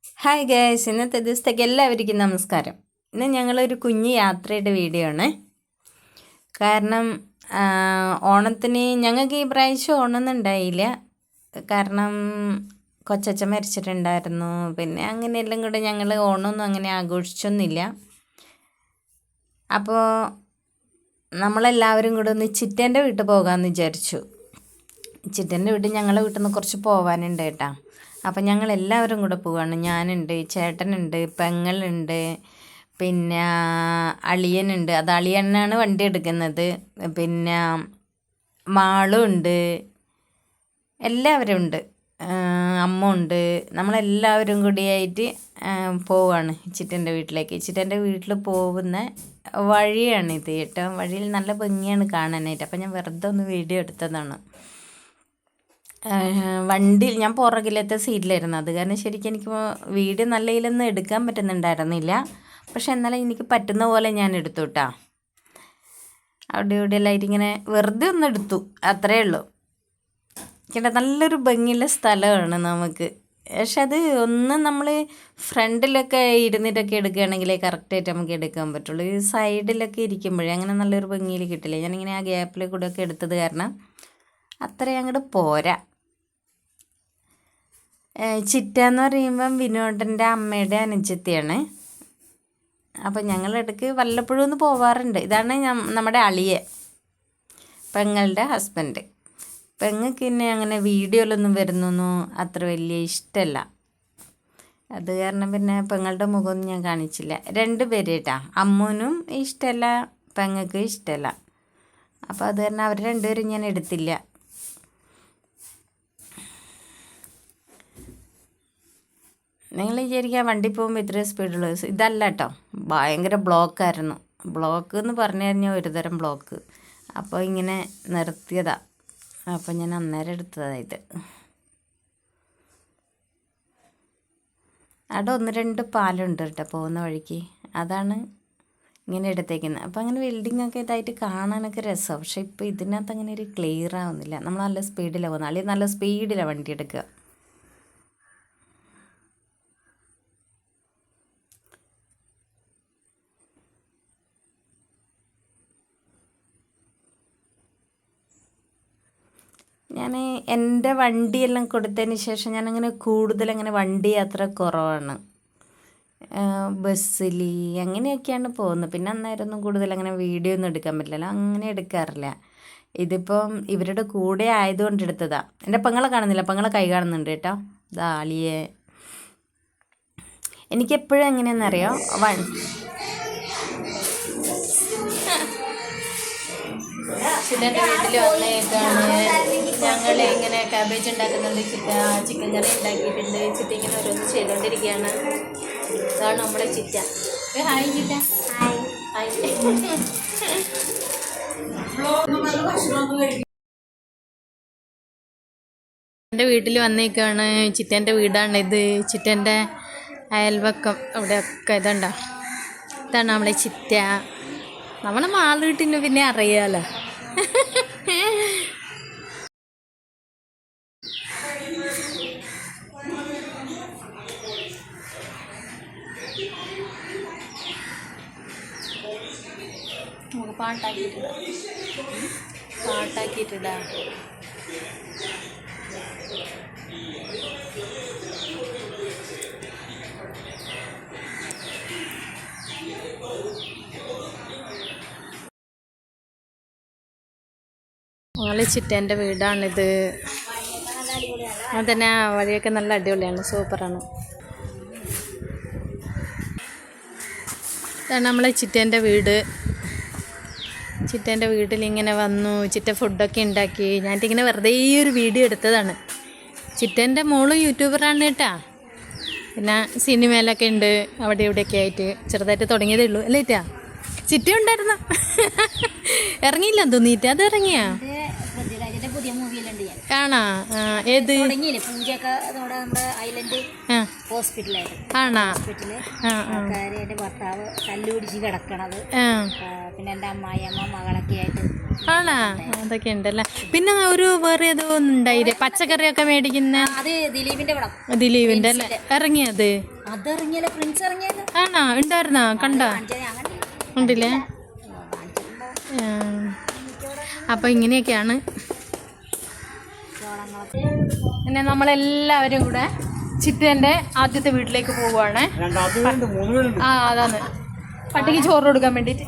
Hi guys, ഇന്നത്തെ ദിവസത്തേക്ക് എല്ലാവർക്കും നമസ്കാരം. ഇന്ന് ഞങ്ങളൊരു കുഞ്ഞ് യാത്രയുടെ വീഡിയോ ആണ്. കാരണം ഓണത്തിന് ഞങ്ങൾക്ക് ഈ പ്രാവശ്യം ഓണമൊന്നും ഉണ്ടായില്ല. കാരണം കൊച്ചച്ഛൻ മരിച്ചിട്ടുണ്ടായിരുന്നു. പിന്നെ അങ്ങനെയെല്ലാം കൂടെ ഞങ്ങൾ ഓണമൊന്നും അങ്ങനെ ആഘോഷിച്ചൊന്നുമില്ല. അപ്പോൾ നമ്മളെല്ലാവരും കൂടെ ഒന്ന് ചിറ്റേൻ്റെ വീട്ടിൽ പോകാമെന്ന് വിചാരിച്ചു. ചിറ്റേൻ്റെ വീട്ടിൽ ഞങ്ങളെ വീട്ടിൽ നിന്ന് കുറച്ച് പോകാനുണ്ട് കേട്ടോ. അപ്പം ഞങ്ങൾ എല്ലാവരും കൂടെ പോവാണ്. ഞാനുണ്ട്, ചേട്ടനുണ്ട്, പെങ്ങളുണ്ട്, പിന്നെ അളിയനുണ്ട്. അത് അളിയനാണ് വണ്ടി എടുക്കുന്നത്. പിന്നെ മാളും ഉണ്ട്, എല്ലാവരും ഉണ്ട്, അമ്മ ഉണ്ട്. നമ്മളെല്ലാവരും കൂടിയായിട്ട് പോവാണ് ചിറ്റൻ്റെ വീട്ടിലേക്ക്. ചിറ്റൻ്റെ വീട്ടിൽ പോകുന്ന വഴിയാണിത് കേട്ടോ. വഴിയിൽ നല്ല ഭംഗിയാണ് കാണാനായിട്ട്. അപ്പം ഞാൻ വെറുതെ ഒന്ന് വീഡിയോ എടുത്തതാണ്. വണ്ടി ഞാൻ പുറകിലത്തെ സീറ്റിലായിരുന്നു. അത് കാരണം ശരിക്കും എനിക്ക് വീഡിയോ നല്ല ഇതിലൊന്നും എടുക്കാൻ പറ്റുന്നുണ്ടായിരുന്നില്ല. പക്ഷെ എന്നാലും എനിക്ക് പറ്റുന്ന പോലെ ഞാൻ എടുത്തു കേട്ടോ. അവിടെ ഇവിടെ എല്ലായിട്ട് ഇങ്ങനെ വെറുതെ ഒന്ന് എടുത്തു, അത്രയേ ഉള്ളൂ. കേട്ടോ, നല്ലൊരു ഭംഗിയുള്ള സ്ഥലമാണ് നമുക്ക്. പക്ഷെ അത് ഒന്ന് നമ്മൾ ഫ്രണ്ടിലൊക്കെ ഇരുന്നിട്ടൊക്കെ എടുക്കുകയാണെങ്കിൽ കറക്റ്റായിട്ട് നമുക്ക് എടുക്കാൻ പറ്റുള്ളൂ. ഈ സൈഡിലൊക്കെ ഇരിക്കുമ്പോഴേ അങ്ങനെ നല്ലൊരു ഭംഗിയിൽ കിട്ടില്ല. ഞാനിങ്ങനെ ആ ഗ്യാപ്പിൽ കൂടെയൊക്കെ എടുത്തത് കാരണം അത്രയും അങ്ങോട്ട് പോരാ. ചിറ്റ എന്ന് പറയുമ്പം വിനോദൻ്റെ അമ്മയുടെ അനുജത്തിയാണ്. അപ്പം ഞങ്ങളിടയ്ക്ക് വല്ലപ്പോഴും ഒന്ന് പോവാറുണ്ട്. ഇതാണ് നമ്മുടെ അളിയെ, പെങ്ങളുടെ ഹസ്ബൻഡ്. പെങ്ങൾക്ക് പിന്നെ അങ്ങനെ വീഡിയോയിലൊന്നും വരുന്നൊന്നും അത്ര വലിയ ഇഷ്ടമല്ല. അത് കാരണം പിന്നെ പെങ്ങളുടെ മുഖമൊന്നും ഞാൻ കാണിച്ചില്ല. 2 പേര് കേട്ടാ, അമ്മൂനും ഇഷ്ടമല്ല, പെങ്ങൾക്ക് ഇഷ്ടമല്ല. അപ്പോൾ അത് കാരണം അവർ 2 പേരും ഞാൻ എടുത്തില്ല. നിങ്ങൾ വിചാരിക്കുക വണ്ടി പോകുമ്പോൾ ഇത്രയും സ്പീഡുള്ളൂ. ഇതല്ല കേട്ടോ, ഭയങ്കര ബ്ലോക്കായിരുന്നു. ബ്ലോക്ക് എന്ന് പറഞ്ഞു കഴിഞ്ഞാൽ ഒരുതരം ബ്ലോക്ക്. അപ്പോൾ ഇങ്ങനെ നിർത്തിയതാ. അപ്പോൾ ഞാൻ അന്നേരം എടുത്തതാണ് ഇത്. അവിടെ 1-2 പാലുണ്ട് കേട്ടോ പോകുന്ന വഴിക്ക്. അതാണ് ഇങ്ങനെ എടുത്തേക്കുന്നത്. അപ്പോൾ അങ്ങനെ ബിൽഡിങ്ങൊക്കെ ഇതായിട്ട് കാണാനൊക്കെ രസമാണ്. പക്ഷേ ഇപ്പോൾ ഇതിനകത്ത് അങ്ങനെ ഒരു ക്ലിയർ ആവുന്നില്ല. നമ്മൾ നല്ല സ്പീഡിലാണ് പോകുന്നത്. അല്ലെങ്കിൽ നല്ല സ്പീഡിലാണ് വണ്ടി എടുക്കുക. ഞാൻ എൻ്റെ വണ്ടിയെല്ലാം കൊടുത്തതിന് ശേഷം ഞാനങ്ങനെ കൂടുതലങ്ങനെ വണ്ടി യാത്ര കുറവാണ്. ബസ്സിൽ അങ്ങനെയൊക്കെയാണ് പോകുന്നത്. പിന്നെ അന്നേരമൊന്നും കൂടുതലങ്ങനെ വീഡിയോ ഒന്നും എടുക്കാൻ പറ്റില്ലല്ലോ, അങ്ങനെ എടുക്കാറില്ല. ഇതിപ്പം ഇവരുടെ കൂടെ ആയതുകൊണ്ട് എടുത്തതാണ്. എൻ്റെ പെങ്ങളെ കാണുന്നില്ല, പെങ്ങളെ കൈ കാണുന്നുണ്ട് കേട്ടോ. ദാളിയെ എനിക്കെപ്പോഴും എങ്ങനെയാണെന്നറിയോ, ചിറ്റൻ്റെ വീട്ടിൽ വന്നേക്കാണ്. ഞങ്ങൾ ഇങ്ങനെ കാബേജ് ഉണ്ടാക്കുന്നുണ്ട്, ചിക്കൻ കറി ഉണ്ടാക്കിയിട്ടുണ്ട്. ചിറ്റ ഇങ്ങനെ ഓരോന്ന് ചെയ്തുകൊണ്ടിരിക്കുകയാണ്. ഇതാണ് നമ്മളെ ചിറ്റ. ഹായ് ചിറ്റ. ഹായ്. എൻ്റെ വീട്ടിൽ വന്നേക്കാണ്. ചിറ്റൻ്റെ വീടാണിത്. ചിറ്റൻ്റെ അയൽവക്കം അവിടെയൊക്കെ ഇതുണ്ടോ. ഇതാണ് നമ്മളെ ചിറ്റ. നമ്മളെ മാള് വീട്ടിന് പിന്നെ അറിയാമല്ലോ. നമുക്ക് പാട്ടാക്കിയിട്ടിടാ. ഞങ്ങൾ ചിറ്റേൻ്റെ വീടാണിത്. അതന്നെ, വഴിയൊക്കെ നല്ല അടിപൊളിയാണ്, സൂപ്പറാണ്. ഇതാണ് നമ്മളെ ചിറ്റേൻ്റെ വീട്. ചിറ്റേൻ്റെ വീട്ടിലിങ്ങനെ വന്നു. ചിറ്റ ഫുഡൊക്കെ ഉണ്ടാക്കി. ഞാനിങ്ങനെ വെറുതെ ഒരു വീഡിയോ എടുത്തതാണ്. ചിറ്റേൻ്റെ മോള് യൂട്യൂബറാണ് കേട്ടാ. പിന്നെ സിനിമയിലൊക്കെ ഉണ്ട്, അവിടെ ഇവിടെയൊക്കെ ആയിട്ട് ചെറുതായിട്ട് തുടങ്ങിയതേ ഉള്ളൂ അല്ലേ ചേട്ടാ? ചിറ്റ ഉണ്ടായിരുന്നു. ഇറങ്ങിയില്ല തോന്നിയിട്ട്. അത് ഇറങ്ങിയാ കാണാ? ഏത്? ഹോസ്പിറ്റലായിട്ട്. ആണോ? ഹോസ്പിറ്റലിൽ എൻ്റെ ഭർത്താവ് കല്ലുപിടിച്ച് കിടക്കണത്. പിന്നെ എൻ്റെ അമ്മായിയമ്മ മകളൊക്കെ ആയിട്ട്. ആണോ? അതൊക്കെ ഉണ്ടല്ലേ. പിന്നെ ഒരു വേറെ ഏതോ ഉണ്ടായില്ലേ പച്ചക്കറിയൊക്കെ മേടിക്കുന്ന? അത് ദിലീപിന്റെ പടം. ദിലീപിന്റെ അല്ലേ ഇറങ്ങിയത്? അതിറങ്ങിയല്ലോ, പ്രിൻസ് ഇറങ്ങിയത്. ആണോ? ഉണ്ടായിരുന്നോ? കണ്ടോ? ഉണ്ടല്ലേ. അപ്പൊ ഇങ്ങനെയൊക്കെയാണ്. പിന്നെ നമ്മളെല്ലാവരും കൂടെ ചിറ്റേന്റെ ആദ്യത്തെ വീട്ടിലേക്ക് പോവുകയാണ്. അതാണ് പട്ടിക്ക് ചോറ് കൊടുക്കാൻ വേണ്ടിട്ട്.